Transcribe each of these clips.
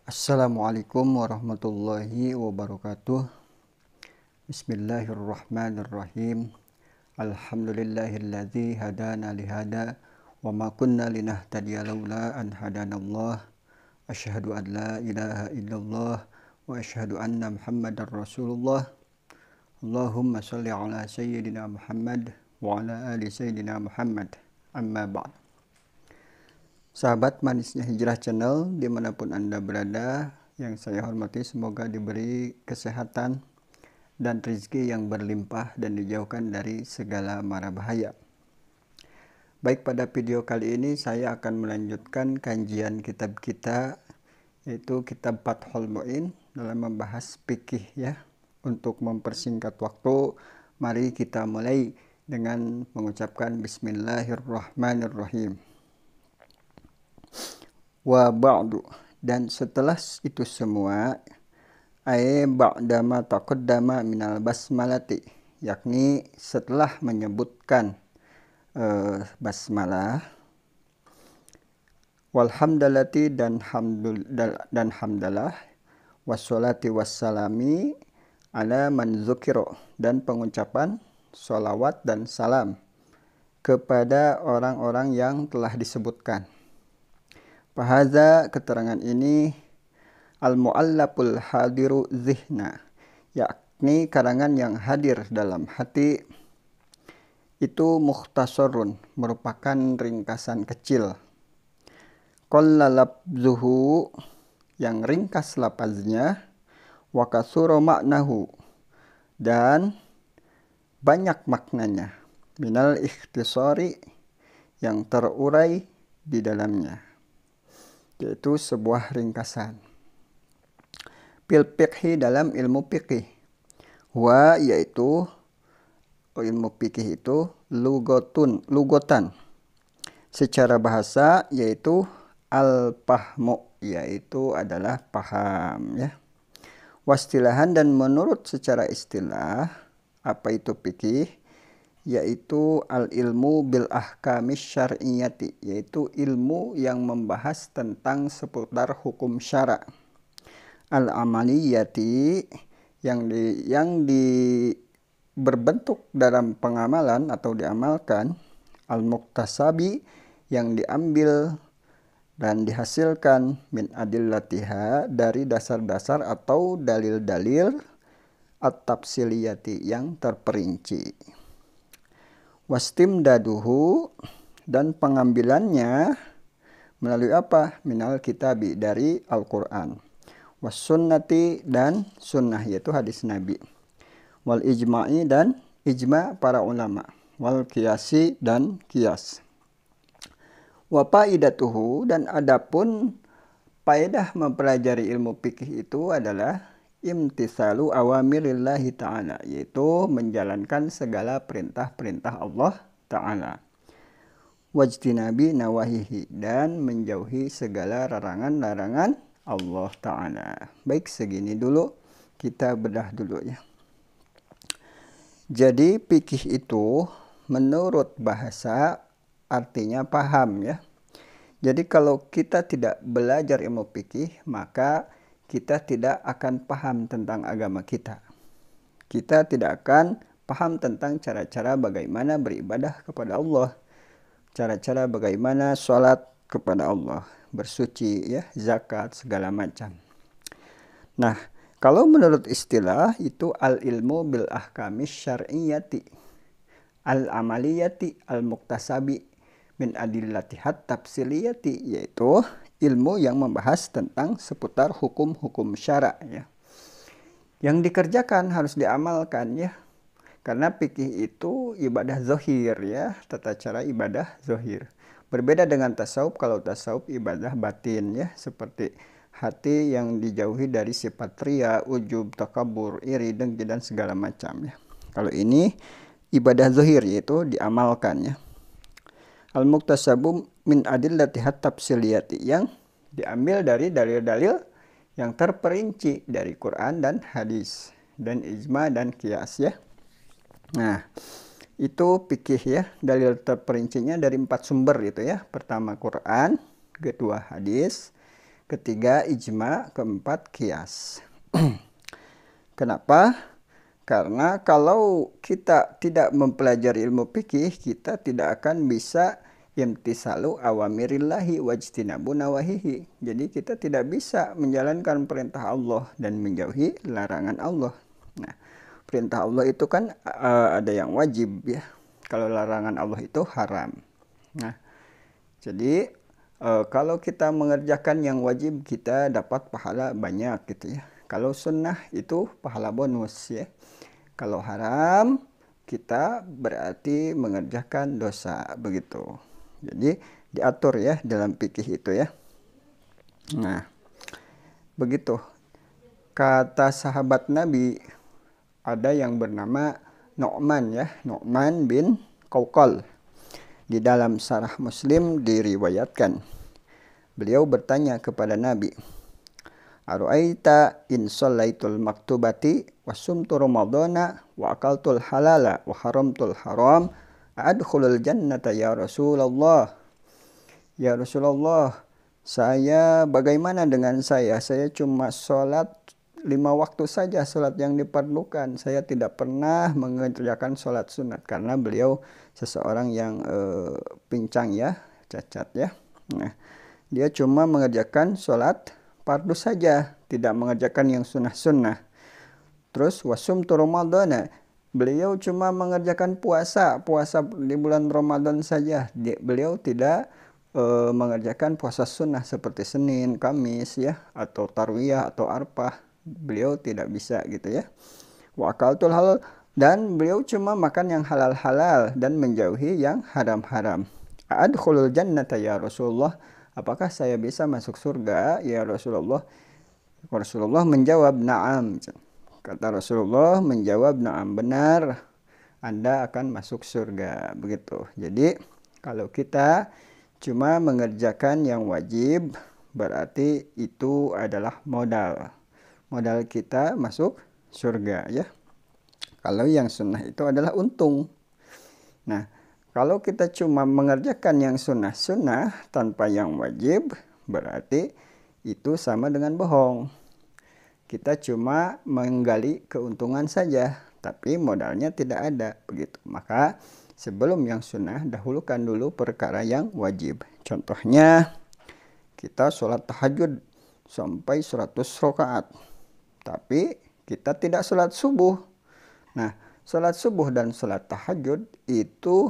Assalamualaikum warahmatullahi wabarakatuh. Bismillahirrahmanirrahim. Alhamdulillahilladzi hadana lihada wa ma kunna linahtadiya laula an hadanallah. Asyhadu an la ilaha illallah wa asyhadu anna Muhammadar Rasulullah. Allahumma shalli ala sayyidina Muhammad wa ala ali sayyidina Muhammad. Amma ba'd. Sahabat Manisnya Hijrah Channel dimanapun Anda berada, yang saya hormati, semoga diberi kesehatan dan rezeki yang berlimpah dan dijauhkan dari segala mara bahaya. Baik, pada video kali ini saya akan melanjutkan kajian kitab kita, yaitu kitab Fathul Mu'in dalam membahas fikih ya. Untuk mempersingkat waktu, mari kita mulai dengan mengucapkan Bismillahirrahmanirrahim. Wa ba'du, dan setelah itu semua, ba'dama taqaddama minal basmalati, yakni setelah menyebutkan basmalah, walhamdalati dan hamdalah, wassalati wassalami ala man dzukira, dan pengucapan sholawat dan salam kepada orang-orang yang telah disebutkan. Fahaza, keterangan ini, al-mu'allaful hadiru zihna, yakni karangan yang hadir dalam hati, itu mukhtasarun, merupakan ringkasan kecil. Qalla labzuhu, yang ringkas lapaznya, wa katsura maknahu, dan banyak maknanya, minal ikhtisari, yang terurai di dalamnya, yaitu sebuah ringkasan. Fil fiqhi, dalam ilmu fikih, wa, yaitu ilmu fikih itu lugotan secara bahasa, yaitu al-fahmu, yaitu adalah paham ya. Wastilahan, dan menurut secara istilah, apa itu fikih? Yaitu al-ilmu bil ahkamis syar'iyyati, yaitu ilmu yang membahas tentang seputar hukum syara. Al-amaliyati, yang berbentuk dalam pengamalan atau diamalkan. Al-muktasabi, yang diambil dan dihasilkan, min adillatiha, dari dasar-dasar atau dalil-dalil, at-tafsiliyati, yang terperinci. Wastimdaduhu, dan pengambilannya melalui apa? Minal kitabi, dari Al-Quran. Wassunnati, dan sunnah, yaitu hadis Nabi. Wal ijma'i, dan ijma' para ulama. Wal qiyasi, dan qiyas. Wa faidatuhu, dan adapun faedah mempelajari ilmu fikih itu adalah imtisalu awamirillahi ta'ala, yaitu menjalankan segala perintah-perintah Allah ta'ala. Wajtinabi nawahihi, dan menjauhi segala larangan-larangan Allah ta'ala. Baik, segini dulu, kita bedah dulu ya. Jadi fikih itu menurut bahasa artinya paham ya. Jadi kalau kita tidak belajar ilmu fikih, maka kita tidak akan paham tentang agama kita. Kita tidak akan paham tentang cara-cara bagaimana beribadah kepada Allah, cara-cara bagaimana sholat kepada Allah, bersuci ya, zakat, segala macam. Nah, kalau menurut istilah itu al-ilmu bil ahkamis syar'iyyati, al-amaliyati, al-muktasabi, min adillatihat tafsiliyati, yaitu ilmu yang membahas tentang seputar hukum-hukum syara ya. Yang dikerjakan harus diamalkan ya. Karena fikih itu ibadah zahir ya, tata cara ibadah zahir. Berbeda dengan tasawuf, kalau tasawuf ibadah batin ya, seperti hati yang dijauhi dari sifat riya, ujub, takabur, iri, dengki, dan segala macam ya. Kalau ini ibadah zahir, yaitu diamalkan ya. Al-muktasabu min adillatihat tafsiliyati, yang diambil dari dalil-dalil yang terperinci dari Quran dan hadis, dan ijma dan qiyas ya. Nah, itu fikih ya, dalil terperincinya dari 4 sumber itu ya. Pertama Quran, kedua hadis, ketiga ijma, keempat qiyas. Kenapa? Karena kalau kita tidak mempelajari ilmu fikih, kita tidak akan bisa imtisalu awamirillahi wajtinabu nawahihi. Jadi kita tidak bisa menjalankan perintah Allah dan menjauhi larangan Allah. Nah, perintah Allah itu kan ada yang wajib ya. Kalau larangan Allah itu haram. Nah, jadi kalau kita mengerjakan yang wajib, kita dapat pahala banyak gitu ya. Kalau sunnah itu pahala bonus ya. Kalau haram, kita berarti mengerjakan dosa begitu. Jadi diatur ya dalam fikih itu ya. Nah, begitu. Kata sahabat Nabi, ada yang bernama Nu'man ya, Nu'man bin Qawqal. Di dalam Sahih Muslim diriwayatkan, beliau bertanya kepada Nabi, Aru'aita in shallaitul maktubati wa sumtu ramadhana wa akaltul halala wa haramtul haram adkhulul jannata ya Rasulullah. Ya Rasulullah, saya bagaimana dengan saya? Saya cuma sholat 5 waktu saja, sholat yang diperlukan. Saya tidak pernah mengerjakan sholat sunat karena beliau seseorang yang pincang ya, cacat ya. Nah, dia cuma mengerjakan sholat fardu saja, tidak mengerjakan yang sunnah-sunnah. Terus wasumtu ramadhana, beliau cuma mengerjakan puasa di bulan Ramadan saja. Beliau tidak mengerjakan puasa sunnah seperti Senin, Kamis ya, atau Tarwiyah atau Arfah. Beliau tidak bisa gitu ya. Wa akaltul halal, dan beliau cuma makan yang halal-halal dan menjauhi yang haram-haram. Adkhulul jannata ya Rasulullah, apakah saya bisa masuk surga ya Rasulullah? Rasulullah menjawab na'am. Kata Rasulullah menjawab na'am, benar, Anda akan masuk surga begitu. Jadi kalau kita cuma mengerjakan yang wajib, berarti itu adalah modal kita masuk surga ya. Kalau yang sunnah itu adalah untung. Nah, kalau kita cuma mengerjakan yang sunnah-sunnah tanpa yang wajib, berarti itu sama dengan bohong. Kita cuma menggali keuntungan saja, tapi modalnya tidak ada begitu. Maka sebelum yang sunnah, dahulukan dulu perkara yang wajib. Contohnya, kita sholat tahajud sampai 100 rakaat, tapi kita tidak sholat subuh. Nah, sholat subuh dan sholat tahajud itu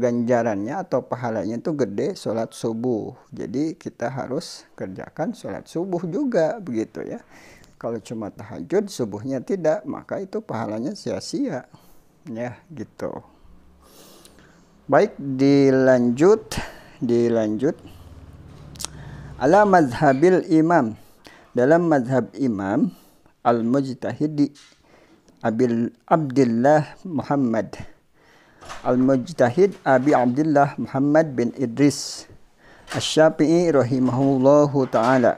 ganjarannya atau pahalanya itu gede sholat subuh. Jadi kita harus kerjakan sholat subuh juga begitu ya. Kalau cuma tahajud subuhnya tidak, maka itu pahalanya sia-sia ya gitu. Baik, dilanjut ala mazhabil imam, dalam mazhab imam al-mujtahidi Abdullah Muhammad Al-Mujtahid Abi Abdullah Muhammad bin Idris Asy-Syafi'i rahimahullahu ta'ala,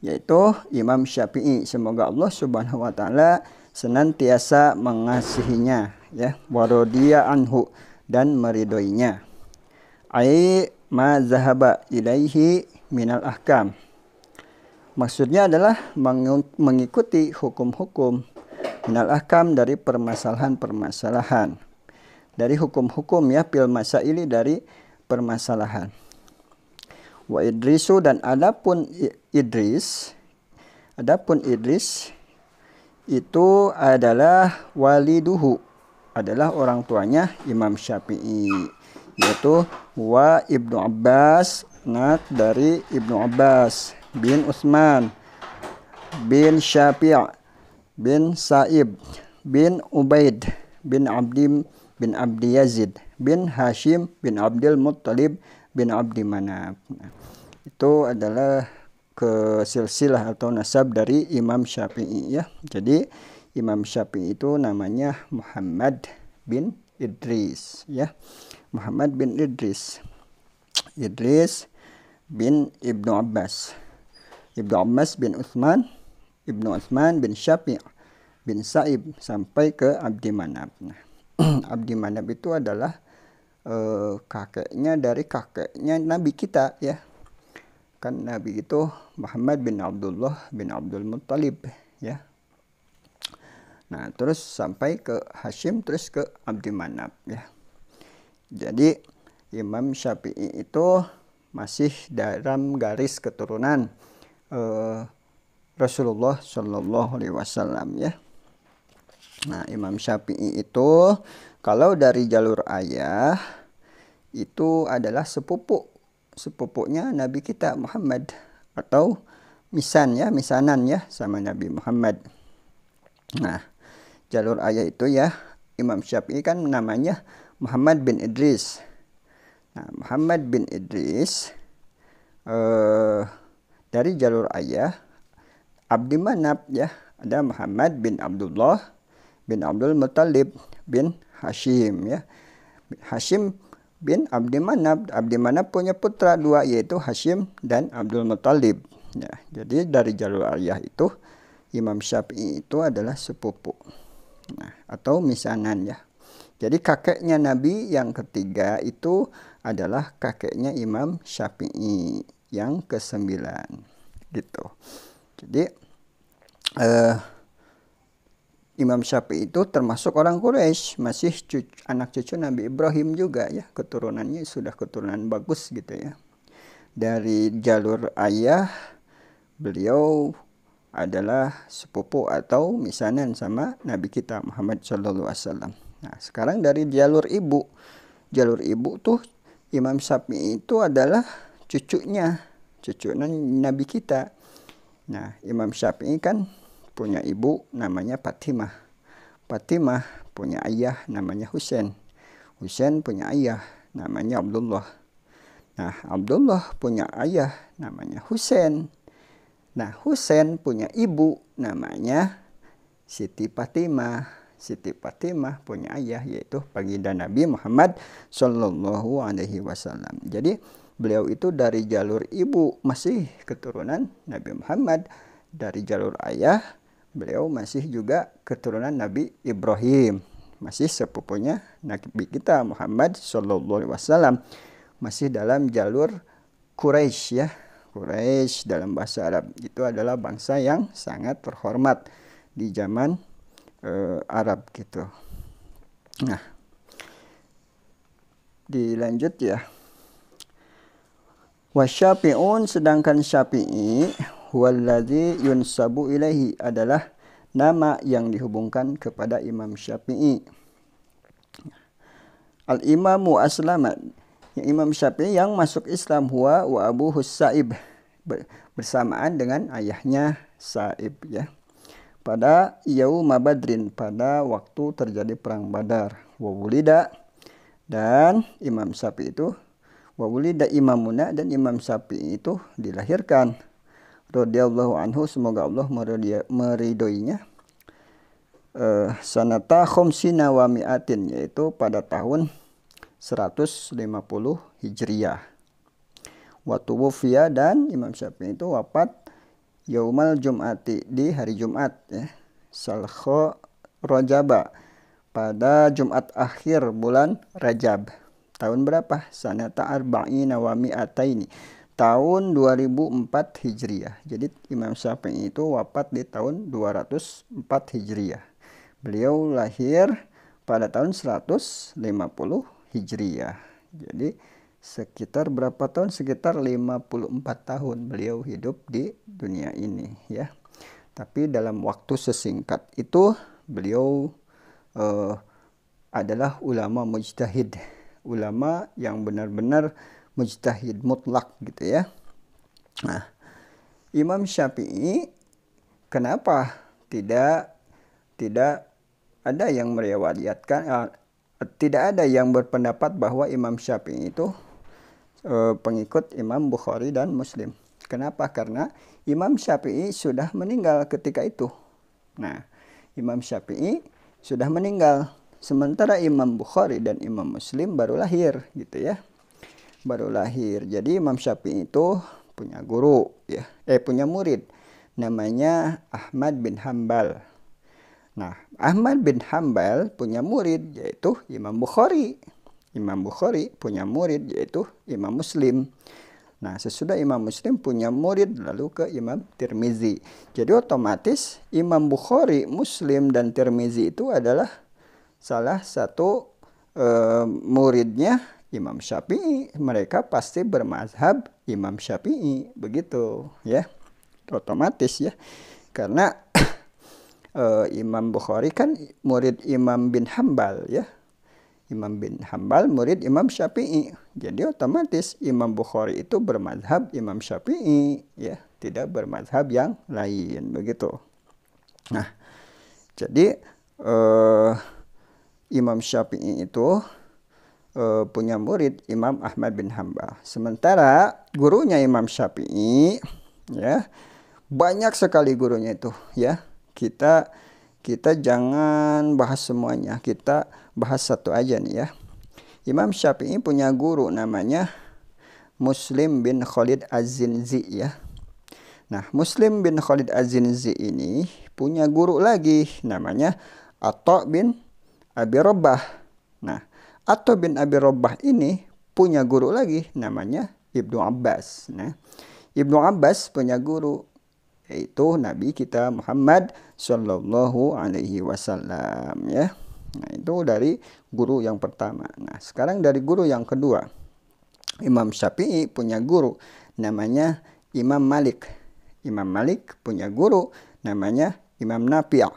yaitu Imam Syafi'i, semoga Allah subhanahu wa ta'ala senantiasa mengasihinya ya, waradiya anhu, dan meridhoinya. Ai ma zahaba ilaihi minal ahkam, maksudnya adalah mengikuti hukum-hukum, minal ahkam dari permasalahan-permasalahan, dari hukum-hukum ya, fil masaili dari permasalahan. Wa Idrisu, dan adapun Idris itu adalah waliduhu, adalah orang tuanya Imam Syafi'i, yaitu wa Ibnu Abbas, anak dari Ibnu Abbas bin Utsman bin Syafi' bin Sa'ib bin Ubaid bin Abdi Yazid bin Hashim bin Abdul Muttalib bin Abdi Manaf. Itu adalah ke silsilah atau nasab dari Imam Syafi'i ya. Jadi Imam Syafi'i itu namanya Muhammad bin Idris ya. Muhammad bin Idris bin Ibnu Abbas bin Utsman, Ibnu Utsman bin Syafi' bin Sa'ib, sampai ke Abdi Manaf. Nah, Abdi Manaf itu adalah kakeknya dari kakeknya Nabi kita ya. Kan Nabi itu Muhammad bin Abdullah bin Abdul Muttalib ya. Nah, terus sampai ke Hashim, terus ke Abdi Manaf ya. Jadi Imam Syafi'i itu masih dalam garis keturunan Rasulullah Shallallahu Alaihi Wasallam ya. Nah, Imam Syafi'i itu kalau dari jalur ayah itu adalah sepupunya Nabi kita Muhammad, atau misanan ya sama Nabi Muhammad. Nah, jalur ayah itu ya, Imam Syafi'i kan namanya Muhammad bin Idris. Nah, Muhammad bin Idris dari jalur ayah Abdi Manaf ya, ada Muhammad bin Abdullah bin Abdul Muttalib bin Hashim ya. Hashim bin Abdi Manaf. Abdi Manaf punya putra dua, yaitu Hashim dan Abdul Muttalib ya. Jadi dari jalur ayah itu Imam Syafi'i itu adalah sepupu, nah, atau misanan ya. Jadi kakeknya Nabi yang ketiga itu adalah kakeknya Imam Syafi'i yang ke-9 gitu. Jadi Imam Syafi'i itu termasuk orang Quraisy, masih anak cucu Nabi Ibrahim juga ya, keturunannya sudah keturunan bagus gitu ya. Dari jalur ayah beliau adalah sepupu atau misanan sama Nabi kita Muhammad Shallallahu Alaihi Wasallam. Nah, sekarang dari jalur ibu tuh Imam Syafi'i itu adalah cucunya Nabi kita. Nah, Imam Syafi'i kan punya ibu namanya Fatimah. Fatimah punya ayah namanya Husain. Husain punya ayah namanya Abdullah. Nah, Abdullah punya ayah namanya Husain. Nah, Husain punya ibu namanya Siti Fatimah. Siti Fatimah punya ayah yaitu baginda Nabi Muhammad Shallallahu Alaihi Wasallam. Jadi beliau itu dari jalur ibu masih keturunan Nabi Muhammad, dari jalur ayah beliau masih juga keturunan Nabi Ibrahim, masih sepupunya Nabi kita Muhammad Shallallahu Alaihi Wasallam, masih dalam jalur Quraisy ya. Quraisy dalam bahasa Arab itu adalah bangsa yang sangat terhormat di zaman Arab gitu. Nah, dilanjut ya. Wasyafi'un, sedangkan Syafi'i huwallazi yunsabu ilaihi, adalah nama yang dihubungkan kepada Imam Syafi'i. Al-imamu aslama, Imam Syafi'i yang masuk Islam, huwa wa abuhu Sa'ib, bersamaan dengan ayahnya Sa'ib ya. Pada yauma Badrin, pada waktu terjadi perang Badar. Wa wulida, dan Imam Syafi'i itu wa wulida imamuna, dan Imam Syafi'i itu dilahirkan radhiyallahu anhu, semoga Allah meridhoinya, sanata khamsina wa mi'atin, yaitu pada tahun 150 Hijriyah. Wa tuwfiya, dan Imam Syafi'i itu wafat yaumal jum'ati, di hari Jumat ya. Salkho Rajaba, pada Jumat akhir bulan Rajab. Tahun berapa? Sanata arba'ina wa mi'ataini, tahun 2004 Hijriyah. Jadi Imam Syafi'i itu wafat di tahun 204 Hijriyah. Beliau lahir pada tahun 150 Hijriyah. Jadi sekitar berapa tahun? Sekitar 54 tahun beliau hidup di dunia ini ya. Tapi dalam waktu sesingkat itu beliau adalah ulama mujtahid, ulama yang benar-benar mujtahid mutlak gitu ya. Nah, Imam Syafi'i kenapa tidak ada yang meriwayatkan, tidak ada yang berpendapat bahwa Imam Syafi'i itu pengikut Imam Bukhari dan Muslim. Kenapa? Karena Imam Syafi'i sudah meninggal ketika itu. Nah, Imam Syafi'i sudah meninggal, sementara Imam Bukhari dan Imam Muslim baru lahir gitu ya. Baru lahir. Jadi Imam Syafi'i itu punya guru ya, punya murid namanya Ahmad bin Hambal. Nah, Ahmad bin Hambal punya murid yaitu Imam Bukhari. Imam Bukhari punya murid yaitu Imam Muslim. Nah, sesudah Imam Muslim punya murid lalu ke Imam Tirmizi. Jadi otomatis Imam Bukhari, Muslim, dan Tirmizi itu adalah salah satu muridnya Imam Syafi'i. Mereka pasti bermazhab Imam Syafi'i, begitu ya. Otomatis ya. Karena Imam Bukhari kan murid Imam bin Hambal ya. Imam bin Hambal murid Imam Syafi'i. Jadi otomatis Imam Bukhari itu bermazhab Imam Syafi'i ya, tidak bermazhab yang lain, begitu. Nah, jadi Imam Syafi'i itu punya murid Imam Ahmad bin Hambal. Sementara gurunya Imam Syafi'i ya, banyak sekali gurunya itu ya. Kita jangan bahas semuanya, kita bahas satu aja nih ya. Imam Syafi'i punya guru namanya Muslim bin Khalid Az-Zinzi ya. Nah, Muslim bin Khalid Az-Zinzi ini punya guru lagi namanya Atha bin Abi Rabbah. Nah, Atha bin Abi Rabbah ini punya guru lagi namanya Ibnu Abbas. Nah, Ibnu Abbas punya guru yaitu Nabi kita Muhammad Shallallahu Alaihi Wasallam ya. Nah, itu dari guru yang pertama. Nah, sekarang dari guru yang kedua. Imam Syafi'i punya guru namanya Imam Malik. Imam Malik punya guru namanya Imam Nafi'.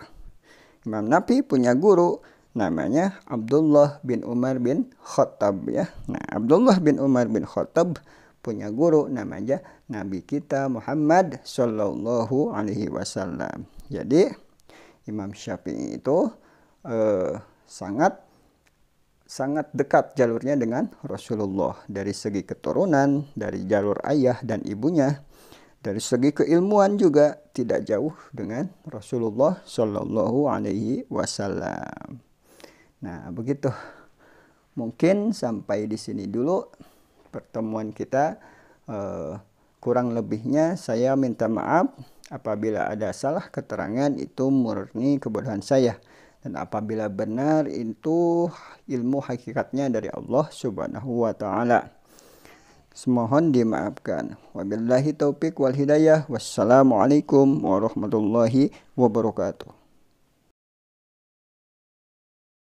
Imam Nafi' punya guru namanya Abdullah bin Umar bin Khattab ya. Nah, Abdullah bin Umar bin Khattab punya guru namanya Nabi kita Muhammad Shallallahu Alaihi Wasallam. Jadi Imam Syafi'i itu sangat dekat jalurnya dengan Rasulullah dari segi keturunan, dari jalur ayah dan ibunya, dari segi keilmuan juga tidak jauh dengan Rasulullah Shallallahu Alaihi Wasallam. Nah, begitu. Mungkin sampai di sini dulu pertemuan kita. Kurang lebihnya saya minta maaf apabila ada salah keterangan, itu murni kebodohan saya. Dan apabila benar itu ilmu hakikatnya dari Allah Subhanahu wa taala. Semohon dimaafkan. Wabillahi taufik wal hidayah. Wassalamualaikum warahmatullahi wabarakatuh.